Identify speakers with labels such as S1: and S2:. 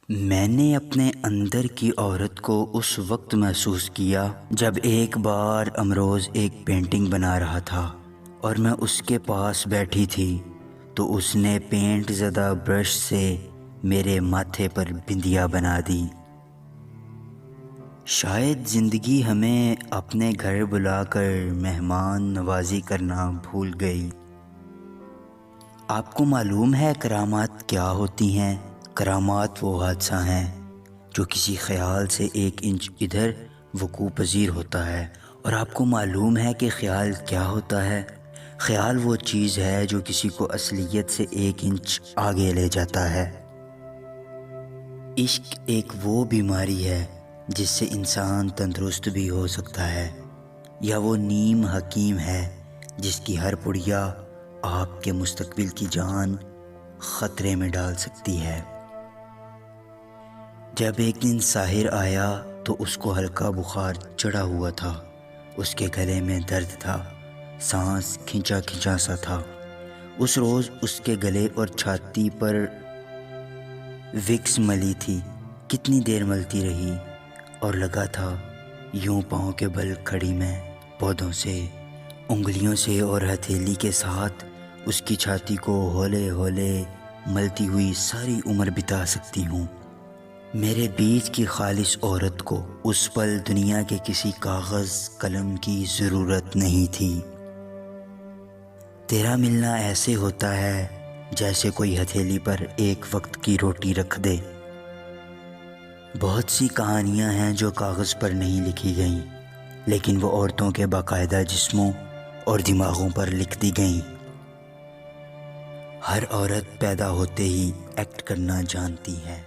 S1: میں نے اپنے اندر کی عورت کو اس وقت محسوس کیا جب ایک بار امروز ایک پینٹنگ بنا رہا تھا اور میں اس کے پاس بیٹھی تھی تو اس نے پینٹ زدہ برش سے میرے ماتھے پر بندیا بنا دی۔ شاید زندگی ہمیں اپنے گھر بلا کر مہمان نوازی کرنا بھول گئی۔ آپ کو معلوم ہے کرامات کیا ہوتی ہیں؟ کرامات وہ حادثہ ہیں جو کسی خیال سے 1 انچ ادھر وقوع پذیر ہوتا ہے، اور آپ کو معلوم ہے کہ خیال کیا ہوتا ہے؟ خیال وہ چیز ہے جو کسی کو اصلیت سے 1 انچ آگے لے جاتا ہے۔ عشق ایک وہ بیماری ہے جس سے انسان تندرست بھی ہو سکتا ہے، یا وہ نیم حکیم ہے جس کی ہر پڑیا آپ کے مستقبل کی جان خطرے میں ڈال سکتی ہے۔ جب ایک دن ساحر آیا تو اس کو ہلکا بخار چڑھا ہوا تھا، اس کے گلے میں درد تھا، سانس کھنچا کھنچا سا تھا۔ اس روز اس کے گلے اور چھاتی پر وکس ملی تھی، کتنی دیر ملتی رہی، اور لگا تھا یوں پاؤں کے بل کھڑی میں پودوں سے، انگلیوں سے اور ہتھیلی کے ساتھ اس کی چھاتی کو ہولے ہولے ملتی ہوئی ساری عمر بتا سکتی ہوں۔ میرے بیچ کی خالص عورت کو اس پل دنیا کے کسی کاغذ قلم کی ضرورت نہیں تھی۔ تیرا ملنا ایسے ہوتا ہے جیسے کوئی ہتھیلی پر ایک وقت کی روٹی رکھ دے۔ بہت سی کہانیاں ہیں جو کاغذ پر نہیں لکھی گئیں، لیکن وہ عورتوں کے باقاعدہ جسموں اور دماغوں پر لکھ دی گئیں۔ ہر عورت پیدا ہوتے ہی ایکٹ کرنا جانتی ہے۔